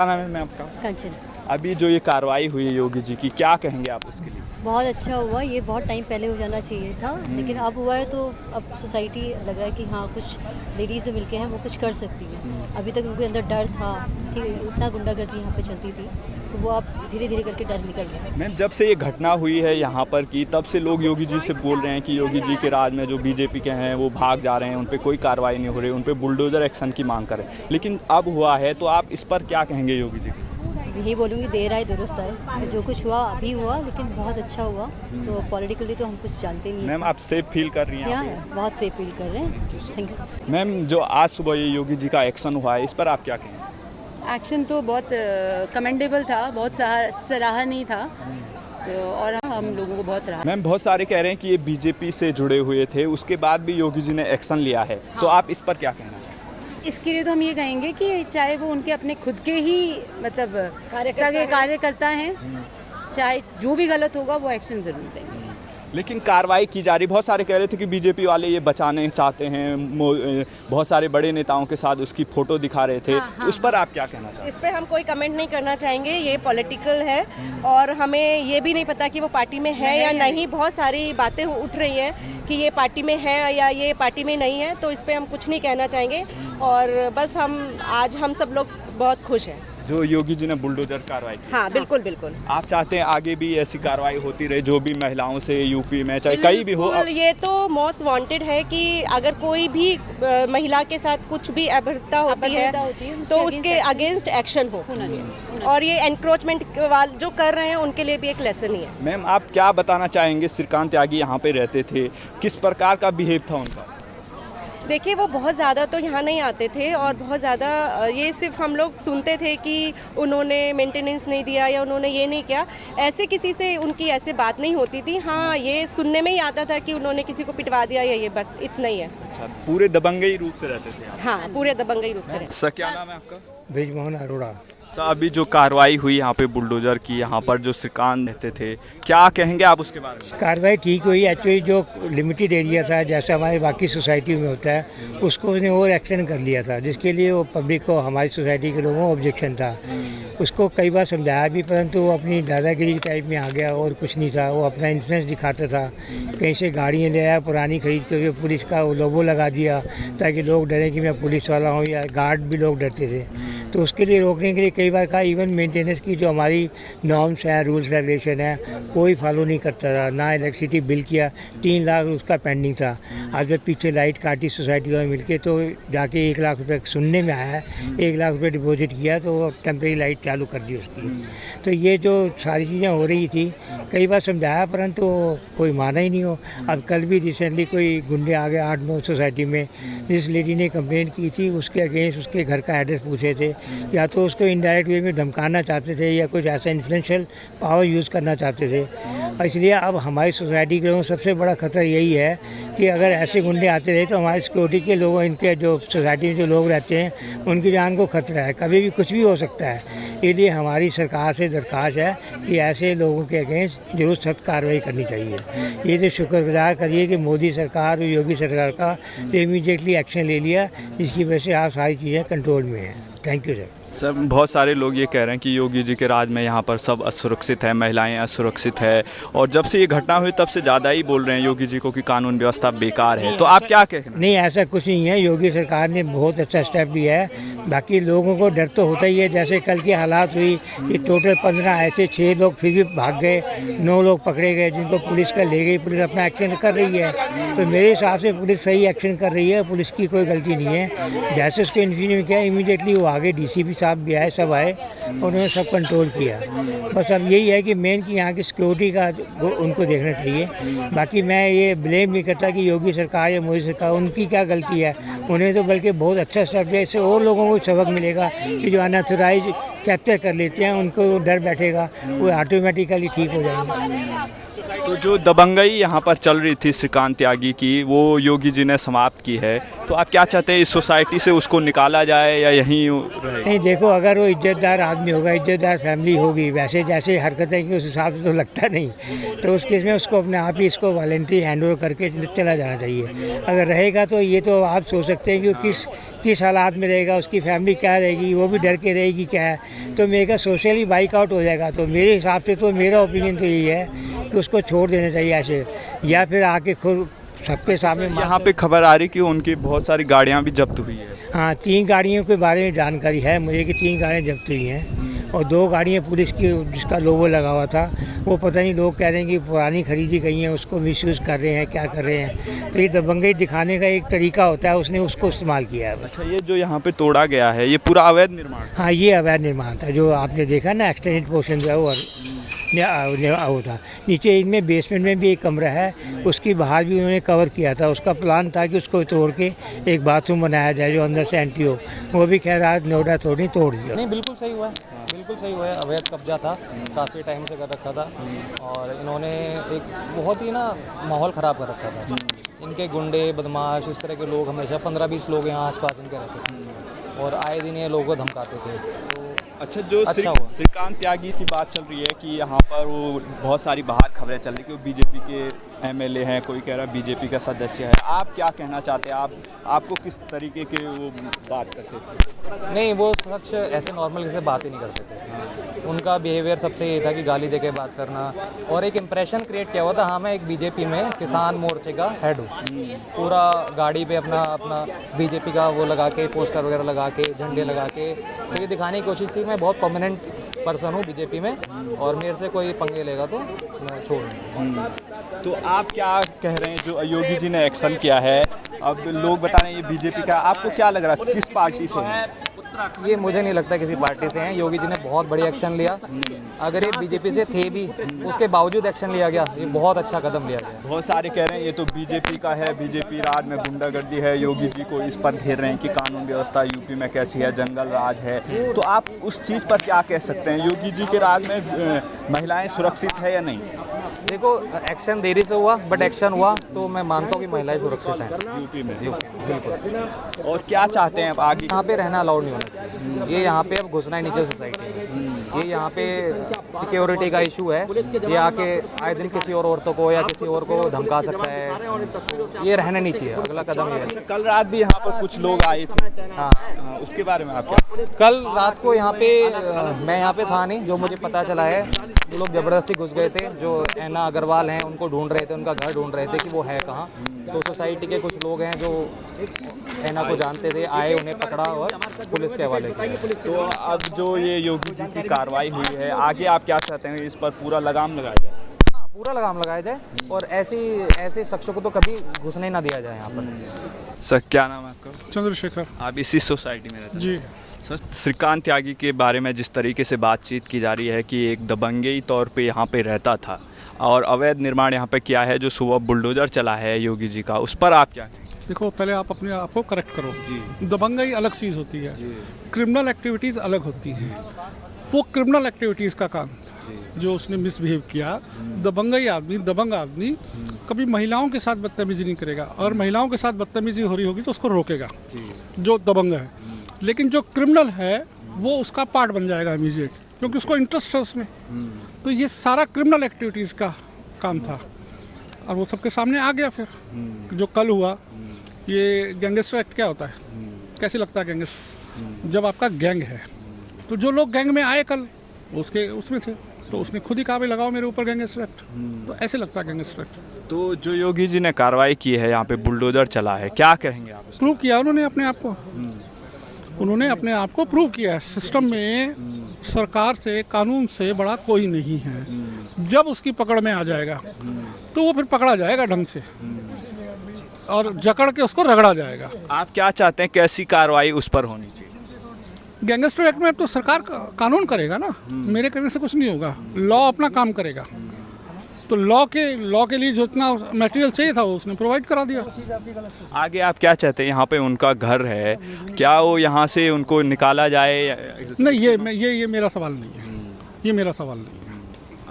क्या नाम है मैम आपका? कंचन। अभी जो ये कार्रवाई हुई है योगी जी की, क्या कहेंगे आप उसके लिए? बहुत अच्छा हुआ, ये बहुत टाइम पहले हो जाना चाहिए था, लेकिन अब हुआ है तो अब सोसाइटी लग रहा है कि हाँ कुछ लेडीज़ जो मिलके हैं वो कुछ कर सकती हैं। अभी तक उनके अंदर डर था कि इतना गुंडागर्दी यहाँ पे चलती थी, तो वो अब धीरे धीरे करके डर निकल गया है। मैम जब से ये घटना हुई है यहाँ पर की, तब से लोग योगी जी से बोल रहे हैं कि योगी जी के राज में जो बीजेपी के हैं वो भाग जा रहे हैं, उन पर कोई कार्रवाई नहीं हो रही, उन पर बुलडोजर एक्शन की मांग करें। लेकिन अब हुआ है तो आप इस पर क्या कहेंगे योगी जी? यही बोलूँगी देर आए दुरुस्त आए, तो जो कुछ हुआ अभी हुआ, लेकिन बहुत अच्छा हुआ। तो पॉलिटिकली तो हम कुछ जानते नहीं मैम आप सेफ फील कर रही हैं? हैं, बहुत सेफ फील कर रहे हैं। Thank you. मैम जो आज सुबह ये योगी जी का एक्शन हुआ है, इस पर आप क्या कहेंगे? एक्शन तो बहुत कमेंडेबल था, बहुत सराहनीय था, तो और हम लोगों को बहुत रहा। मैम बहुत सारे कह रहे हैं कि ये बीजेपी से जुड़े हुए थे, उसके बाद भी योगी जी ने एक्शन लिया है, तो आप इस पर क्या कहना चाहेंगे? इसके लिए तो हम ये कहेंगे कि चाहे वो उनके अपने खुद के ही मतलब सगे कार्यकर्ता हैं, चाहे जो भी गलत होगा वो एक्शन जरूर देंगे। लेकिन कार्रवाई की जा रही, बहुत सारे कह रहे थे कि बीजेपी वाले ये बचाने चाहते हैं, बहुत सारे बड़े नेताओं के साथ उसकी फ़ोटो दिखा रहे थे। हाँ, उस पर आप क्या कहना चाहते हैं? इस पे हम कोई कमेंट नहीं करना चाहेंगे, ये पॉलिटिकल है और हमें ये भी नहीं पता कि वो पार्टी में है या नहीं। बहुत सारी बातें उठ रही हैं कि ये पार्टी में है या ये पार्टी में नहीं है, तो इस पे हम कुछ नहीं कहना चाहेंगे। और बस आज हम सब लोग बहुत खुश हैं जो योगी जी ने बुलडोजर कार्रवाई की। हाँ बिल्कुल बिल्कुल। आप चाहते हैं आगे भी ऐसी कार्रवाई होती रहे, जो भी महिलाओं से यूपी में चाहे कहीं भी हो? बिल्कुल, ये तो मोस्ट वांटेड है कि अगर कोई भी महिला के साथ कुछ भी अभद्रता होती है तो उसके अगेंस्ट एक्शन हो। और ये एनक्रोचमेंट वाले जो कर रहे हैं उनके लिए भी एक लेसन ही है। मैम आप क्या बताना चाहेंगे? श्रीकांत त्यागी यहाँ पे रहते थे, किस प्रकार का बिहेव था उनका? देखिए वो बहुत ज़्यादा तो यहाँ नहीं आते थे और बहुत ज़्यादा ये सिर्फ हम लोग सुनते थे कि उन्होंने मेंटेनेंस नहीं दिया या उन्होंने ये नहीं किया। ऐसे किसी से उनकी ऐसे बात नहीं होती थी। हाँ ये सुनने में ही आता था कि उन्होंने किसी को पिटवा दिया या ये, बस इतना ही है। अच्छा, पूरे दबंगई रूप से रहते थे आप? हाँ पूरे दबंगई रूप से रहते। सर क्या नाम है आपका? ब्रिजमोहन अरोड़ा। सर अभी जो कार्रवाई हुई यहाँ पे बुलडोजर की, यहाँ पर जो श्रीकांत रहते थे, क्या कहेंगे आप उसके बारे में? कार्रवाई ठीक हुई। एक्चुअली जो लिमिटेड एरिया था जैसा हमारे बाकी सोसाइटी में होता है, उसको उसने और एक्सटेंड कर लिया था, जिसके लिए वो पब्लिक को, हमारी सोसाइटी के लोगों को ऑब्जेक्शन था। उसको कई बार समझाया भी, परंतु वो अपनी दादागिरी टाइप में आ गया और कुछ नहीं था। वो अपना इन्फ्लुएंस दिखाता था, कहीं से गाड़ियाँ ले आया पुरानी खरीद के, पुलिस का वो लोगो लगा दिया ताकि लोग डरें कि मैं पुलिस वाला हूँ, या गार्ड भी लोग डरते थे। तो उसके लिए रोकने के लिए कई बार कहा, इवन मेंटेनेंस की जो हमारी नॉर्म्स हैं, रूल्स रेगुलेशन है, कोई फॉलो नहीं करता था। ना इलेक्ट्रिसिटी बिल किया, 3 लाख उसका पेंडिंग था। आज जब पीछे लाइट काटी सोसाइटी वाले मिलके, तो जाके 1 लाख रुपये सुनने में आया है, 1 लाख रुपये डिपॉजिट किया तो टेम्प्रेरी लाइट चालू कर दी उसकी। तो ये जो सारी चीज़ें हो रही थी, कई बार समझाया परंतु कोई माना ही नहीं हो। अब कल भी रिसेंटली कोई गुंडे आ गए 8-9 सोसाइटी में, जिस लेडी ने कंप्लेंट की थी उसके अगेंस्ट उसके घर का एड्रेस पूछे थे, या तो उसको इनडायरेक्ट वे में धमकाना चाहते थे या कुछ ऐसा इन्फ्लुएंशियल पावर यूज़ करना चाहते थे। और इसलिए अब हमारी सोसाइटी के लोगों को सबसे बड़ा खतरा यही है कि अगर ऐसे गुंडे आते रहे तो हमारी सिक्योरिटी के लोगों, इनके जो सोसाइटी में जो लोग रहते हैं उनकी जान को खतरा है, कभी भी कुछ भी हो सकता है। इसलिए हमारी सरकार से दरख्वास्त है कि ऐसे लोगों के अगेंस्ट जरूर सख्त कार्रवाई करनी चाहिए। ये तो शुक्रगुजार करिए कि मोदी सरकार और योगी सरकार का इमीडिएटली एक्शन ले लिया, जिसकी वजह से आज सारी चीज़ें कंट्रोल में हैं। Thank you sir. सर बहुत सारे लोग ये कह रहे हैं कि योगी जी के राज में यहाँ पर सब असुरक्षित है, महिलाएं असुरक्षित है, और जब से ये घटना हुई तब से ज़्यादा ही बोल रहे हैं योगी जी को कि कानून व्यवस्था बेकार है। तो आप क्या कहें? नहीं, ऐसा कुछ नहीं है। योगी सरकार ने बहुत अच्छा स्टेप लिया है। बाकी लोगों को डर तो होता ही है। जैसे कल की हालात हुई कि टोटल 15 आए थे, 6 लोग फिर भी भाग गए, 9 लोग पकड़े गए, जिनको पुलिस का ले गई। पुलिस अपना एक्शन कर रही है, तो मेरे हिसाब से पुलिस सही एक्शन कर रही है, पुलिस की कोई गलती नहीं है। जैसे उसके इंजीनियर में किया, इमीडिएटली वो आगे डीसीपी साहब भी आए, सब आए, उन्होंने सब कंट्रोल किया। बस अब यही है कि मेन की यहाँ की सिक्योरिटी का उनको देखना चाहिए। बाकी मैं ये ब्लेम नहीं करता कि योगी सरकार या मोदी सरकार, उनकी क्या गलती है। उन्हें तो बल्कि बहुत अच्छा स्टेप लिया। इससे और लोगों को सबक मिलेगा कि जो अनऑथराइज कैप्चर कर लेते हैं उनको डर बैठेगा, वो ऑटोमेटिकली ठीक हो जाएंगे। तो जो दबंगई यहाँ पर चल रही थी श्रीकांत त्यागी की, वो योगी जी ने समाप्त की है, तो आप क्या चाहते हैं इस सोसाइटी से उसको निकाला जाए या यहीं रहे? नहीं देखो, अगर वो इज्जतदार आदमी होगा, इज्जतदार फैमिली होगी, वैसे जैसे हरकतें की उस हिसाब से तो लगता नहीं, तो उस केस में उसको अपने आप ही इसको वॉलंटरी हैंड ओवर करके चला जाना चाहिए। अगर रहेगा तो ये तो आप सोच सकते हैं कि किस हालात में रहेगा, उसकी फैमिली क्या रहेगी, वो भी डर के रहेगी क्या है, तो मेरा सोशली बाइक आउट हो जाएगा। तो मेरे हिसाब से तो मेरा ओपिनियन तो यही है कि उसको छोड़ देना चाहिए ऐसे, या फिर आके खुद सबके सामने। यहाँ पे खबर आ रही कि उनकी बहुत सारी गाड़ियाँ भी जब्त हुई है। हाँ, 3 गाड़ियों के बारे में जानकारी है मुझे कि 3 गाड़ियाँ जब्त हुई हैं और 2 गाड़ियाँ पुलिस की जिसका लोगो लगा हुआ था, वो पता नहीं, लोग कह रहे हैं कि पुरानी खरीदी गई हैं, उसको मिसयूज़ कर रहे हैं, क्या कर रहे हैं। तो ये दबंगई दिखाने का एक तरीका होता है, उसने उसको इस्तेमाल किया है। अच्छा, ये जो यहाँ पे तोड़ा गया है ये पूरा अवैध निर्माण? हाँ, ये अवैध निर्माण था, जो आपने देखा ना एक्सटेंडेड पोर्शन जो है वो था। नीचे इनमें बेसमेंट में भी एक कमरा है, उसकी बाहर भी उन्होंने कवर किया था। उसका प्लान था कि उसको तोड़ के एक बाथरूम बनाया जाए जो अंदर से एंट्री हो, वो भी खैर आज नोएडा थोड़ी तोड़ दिया। नहीं, बिल्कुल सही हुआ है, बिल्कुल सही हुआ है। अवैध कब्जा था, काफ़ी टाइम से कर रखा था और इन्होंने एक बहुत ही ना माहौल ख़राब कर रखा था। इनके गुंडे, बदमाश, इस तरह के लोग हमेशा 15-20 लोग यहाँ आसपास इनके रहते थे और आए दिन ये लोगों को धमकाते थे। तो अच्छा, जो अच्छा श्रीकांत त्यागी की बात चल रही है कि यहाँ पर वो बहुत सारी बाहर खबरें चल रही कि वो बीजेपी के एमएलए हैं, कोई कह रहा है बीजेपी का सदस्य है, आप क्या कहना चाहते हैं? आपको किस तरीके के वो बात करते थे? नहीं, वो शख्स ऐसे नॉर्मल किसी से बात ही नहीं करते थे। उनका बिहेवियर सबसे ये था कि गाली देके बात करना और एक इम्प्रेशन क्रिएट किया हुआ था, हाँ मैं एक बीजेपी में किसान मोर्चे का हेड हूँ। पूरा गाड़ी पे अपना बीजेपी का वो लगा के, पोस्टर वगैरह लगा के, झंडे लगा के, तो ये दिखाने की कोशिश थी मैं बहुत परमानेंट पर्सन हूँ बीजेपी में और मेरे से कोई पंगे लेगा तो मैं छोड़ दूँगा। तो आप क्या कह रहे हैं जो योगी जी ने एक्शन किया है, अब लोग बता रहे हैं ये बीजेपी का, आपको क्या लग रहा है किस पार्टी से है? ये मुझे नहीं लगता किसी पार्टी से हैं। योगी जी ने बहुत बढ़िया एक्शन लिया। अगर ये बीजेपी से थे भी, उसके बावजूद एक्शन लिया गया, ये बहुत अच्छा कदम लिया गया। बहुत सारे कह रहे हैं ये तो बीजेपी का है, बीजेपी राज में गुंडागर्दी है, योगी जी को इस पर घेर रहे हैं कि कानून व्यवस्था यूपी में कैसी है, जंगल राज है। तो आप उस चीज़ पर क्या कह सकते हैं? योगी जी के राज में महिलाएं सुरक्षित है या नहीं? देखो, एक्शन देरी से हुआ बट एक्शन हुआ, तो मैं मानता हूँ कि महिलाएं सुरक्षित हैं यूपी में। बिल्कुल। और क्या चाहते हैं आप आगे? यहाँ पे रहना अलाउड नहीं होना चाहिए। ये यहाँ पे अब घुसना ही नीचे सोसाइटी में। ये यहाँ पे सिक्योरिटी का इशू है। ये आके आए दिन किसी और औरतों को या किसी और को धमका सकता है। ये रहना नहीं चाहिए। अगला कदम ये है। कल रात भी यहाँ पर कुछ लोग आए थे, हाँ, उसके बारे में आप क्या? कल रात को यहाँ पे मैं यहाँ पे था नहीं, जो मुझे पता चला है वो लोग ज़बरदस्ती घुस गए थे। जो ऐना अग्रवाल हैं उनको ढूंढ रहे थे, उनका घर ढूंढ रहे थे कि वो है कहाँ। तो सोसाइटी के कुछ लोग हैं जो ऐना को जानते थे, आए, उन्हें पकड़ा और पुलिस के हवाले किया। तो अब जो ये योगी जी की कार्रवाई हुई है, आगे आप क्या चाहते हैं इस पर पूरा लगाम लगाया जाए? हाँ, पूरा लगाम लगाया जाए और ऐसे शख्सों को तो कभी घुसने ना दिया जाए यहाँ पर। सर, क्या नाम है आपका? चंद्रशेखर आप इसी सोसाइटी में रहते हैं? जी। सर, श्रीकांत त्यागी के बारे में जिस तरीके से बातचीत की जा रही है कि एक दबंगई तौर पे यहाँ पे रहता था और अवैध निर्माण यहाँ पे किया है, जो सुबह बुलडोजर चला है योगी जी का, उस पर आप क्या कहेंगे? देखो, पहले आप अपने आप को करेक्ट करो। जी। दबंगई अलग चीज़ होती है, क्रिमिनल एक्टिविटीज़ अलग होती हैं। वो क्रिमिनल एक्टिविटीज़ का काम था जो उसने मिसबिहेव किया। दबंग आदमी कभी महिलाओं के साथ बदतमीजी नहीं करेगा, और महिलाओं के साथ बदतमीजी हो रही होगी तो उसको रोकेगा जो दबंग है। लेकिन जो क्रिमिनल है वो उसका पार्ट बन जाएगा इमीडिएट, क्योंकि उसको इंटरेस्ट है उसमें। तो ये सारा क्रिमिनल एक्टिविटीज़ का काम था और वो सबके सामने आ गया। फिर जो कल हुआ, ये गैंगस्टर एक्ट क्या होता है, कैसे लगता है गैंगस्टर? जब आपका गैंग है तो जो लोग गैंग में आए कल उसके उसमें थे, तो उसने खुद ही कहा भाई लगाओ मेरे ऊपर गैंगस्टर एक्ट। तो ऐसे लगता है गैंगस्टर एक्ट। तो जो योगी जी ने कार्रवाई की है, यहाँ पे बुलडोजर चला है, क्या कहेंगे आप? प्रूव किया उन्होंने अपने आप को, उन्होंने अपने आप को प्रूव किया है। सिस्टम में सरकार से, कानून से बड़ा कोई नहीं है। जब उसकी पकड़ में आ जाएगा तो वो फिर पकड़ा जाएगा ढंग से और जकड़ के उसको रगड़ा जाएगा। आप क्या चाहते हैं, कैसी कार्रवाई उस पर होनी चाहिए? गैंगस्टर एक्ट में तो सरकार कानून करेगा ना, मेरे करने से कुछ नहीं होगा। लॉ अपना काम करेगा। तो लॉ के लिए जो इतना मटेरियल चाहिए था वो उसने प्रोवाइड करा दिया। आगे आप क्या चाहते हैं? यहाँ पे उनका घर है, क्या वो यहाँ से उनको निकाला जाए? नहीं, ये मेरा सवाल नहीं है। ये मेरा सवाल नहीं है।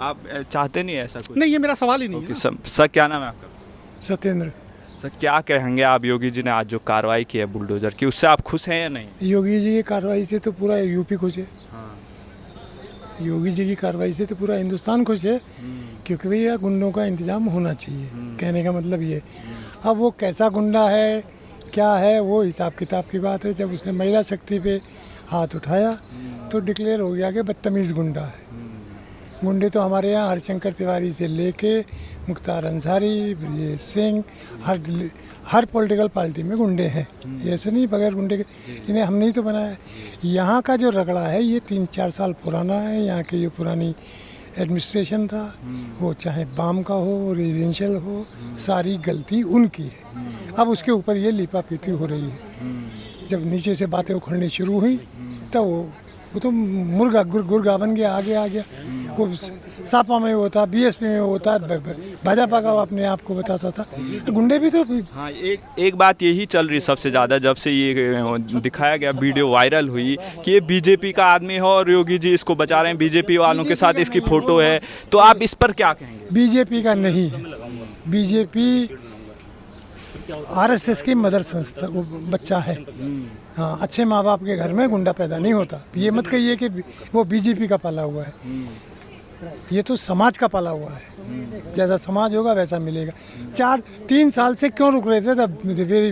आप चाहते नहीं ऐसा कुछ? नहीं, ये मेरा सवाल ही नहीं ओके है। सर, क्या नाम है आपका? सत्येंद्र। सर क्या कहेंगे आप, योगी जी ने आज जो कार्रवाई की है बुलडोजर की, उससे आप खुश हैं या नहीं? योगी जी की कार्रवाई से तो पूरा यूपी खुश है। योगी जी की कार्रवाई से तो पूरा हिंदुस्तान खुश है, क्योंकि भैया गुंडों का इंतजाम होना चाहिए। कहने का मतलब ये, अब वो कैसा गुंडा है क्या है वो हिसाब किताब की बात है। जब उसने महिला शक्ति पे हाथ उठाया तो डिक्लेयर हो गया कि बदतमीज़ गुंडा है। गुंडे तो हमारे यहाँ हरशंकर तिवारी से लेके मुख्तार अंसारी, ब्रजेश सिंह, हर पॉलिटिकल पार्टी में गुंडे हैं। ऐसे नहीं बगैर गुंडे के, इन्हें हमने ही तो बनाया। यहाँ का जो रगड़ा है ये 3-4 साल पुराना है। यहाँ की जो पुरानी एडमिनिस्ट्रेशन था, वो चाहे बाम का हो, रेजिडेंशियल हो, सारी गलती उनकी है। अब उसके ऊपर ये लीपापीती हो रही है। जब नीचे से बातें उखड़नी शुरू हुई तब वो तो मुर्गा गुरगा बन गया, आगे आ गया। वो सापा में होता, बीएसपी में होता, भाजपा का अपने आप को बताता था। गुंडे भी तो हाँ, एक बात यही चल रही सबसे ज़्यादा, जब से ये दिखाया गया, वीडियो वायरल हुई कि ये बीजेपी का आदमी है और योगी जी इसको बचा रहे हैं, बीजेपी वालों के साथ इसकी फ़ोटो है, तो आप इस पर क्या कहेंगे? बीजेपी का नहीं है। बीजेपी आरएसएस की मदर संस्था वो बच्चा है। हाँ, अच्छे माँ बाप के घर में गुंडा पैदा नहीं होता। ये मत कहिए कि वो बीजेपी का पाला हुआ है। ये तो समाज का पाला हुआ है। जैसा समाज होगा वैसा मिलेगा। 3 साल से क्यों रुक रहे थे? तब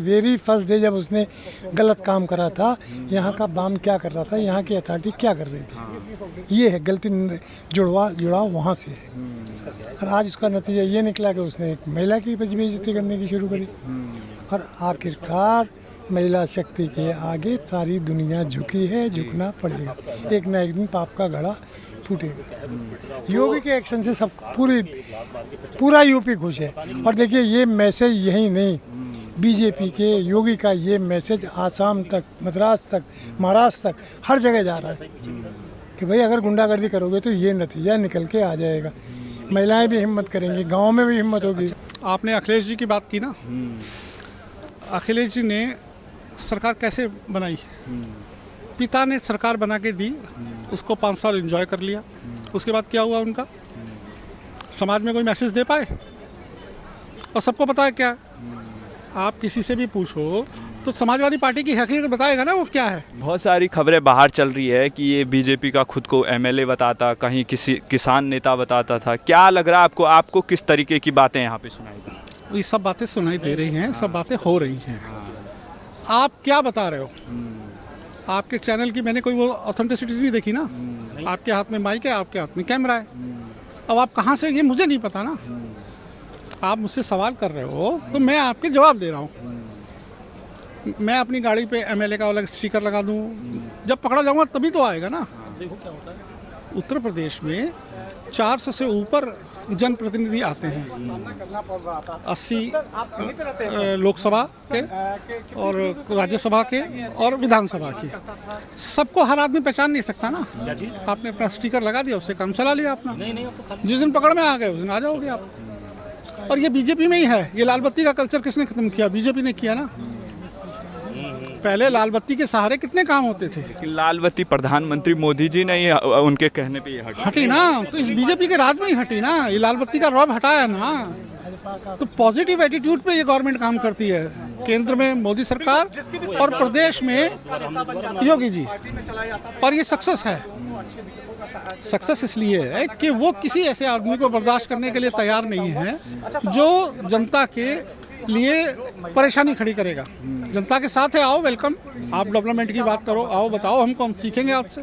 वेरी फर्स्ट डे जब उसने गलत काम करा था, यहाँ का बाम क्या कर रहा था, यहाँ की अथॉरिटी क्या कर रही थी, ये है गलती। जुड़ाव वहाँ से है। और आज उसका नतीजा ये निकला कि उसने एक महिला की बेइज्जती करने की शुरू करी। और आखिरकार महिला शक्ति के आगे सारी दुनिया झुकी है, झुकना पड़ेगा। एक ना एक दिन पाप का घड़ा फूटेगा। योगी के एक्शन से सब पूरा यूपी खुश है। और देखिए, ये मैसेज यही नहीं, बीजेपी के योगी का ये मैसेज आसाम तक, मद्रास तक, महाराष्ट्र तक, हर जगह जा रहा है कि भाई अगर गुंडागर्दी करोगे तो ये नतीजा निकल के आ जाएगा। महिलाएं भी हिम्मत करेंगी, गाँव में भी हिम्मत होगी। आपने अखिलेश जी की बात की ना, अखिलेश जी ने सरकार कैसे बनाई? पिता ने सरकार बना के दी, उसको 5 साल एंजॉय कर लिया। उसके बाद क्या हुआ उनका? समाज में कोई मैसेज दे पाए? और सबको पता है क्या, आप किसी से भी पूछो तो समाजवादी पार्टी की हकीकत बताएगा ना वो क्या है। बहुत सारी खबरें बाहर चल रही है कि ये बीजेपी का खुद को एमएलए बताता, कहीं किसी किसान नेता बताता था। क्या लग रहा है आपको किस तरीके की बातें यहाँ पे सुनाई दी? ये सब बातें सुनाई दे रही हैं, सब बातें हो रही हैं। आप क्या बता रहे हो? आपके चैनल की मैंने कोई वो ऑथेंटिसिटी नहीं देखी ना। आपके हाथ में माइक है, आपके हाथ में कैमरा है। अब आप कहाँ से, ये मुझे नहीं पता ना। आप मुझसे सवाल कर रहे हो तो मैं आपके जवाब दे रहा हूँ। मैं अपनी गाड़ी पे एमएलए का अलग स्टिकर लगा दूँ? जब पकड़ा जाऊँगा तभी तो आएगा ना। उत्तर प्रदेश में 400 से ऊपर जनप्रतिनिधि आते हैं, 80 लोकसभा के और राज्यसभा के और विधानसभा के। सबको हर आदमी पहचान नहीं सकता ना। आपने अपना स्टिकर लगा दिया, उससे काम चला लिया अपना। जिस दिन पकड़ में आ गए उस दिन आ जाओगे आप। और ये बीजेपी में ही है। ये लाल बत्ती का कल्चर किसने खत्म किया? बीजेपी ने किया ना। पहले लाल बत्ती के सहारे कितने काम होते थे। लेकिन लाल बत्ती प्रधानमंत्री मोदी जी नहीं, उनके कहने पे ये हटी ना। तो इस बीजेपी के राज में ही हटी ना। ये लाल बत्ती का रौब हटाया ना। तो पॉजिटिव एटीट्यूड पे ये गवर्नमेंट काम करती है। केंद्र में मोदी सरकार और प्रदेश में योगी जी। और ये सक्सेस है। सक्सेस इसलिए है कि वो किसी ऐसे आदमी को बर्दाश्त करने के लिए तैयार नहीं है जो जनता के लिए परेशानी खड़ी करेगा। जनता के साथ है, आओ, वेलकम। आप डेवलपमेंट की बात करो, आओ बताओ हमको, हम सीखेंगे आपसे।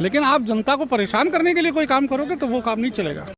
लेकिन आप जनता को परेशान करने के लिए कोई काम करोगे तो वो काम नहीं चलेगा।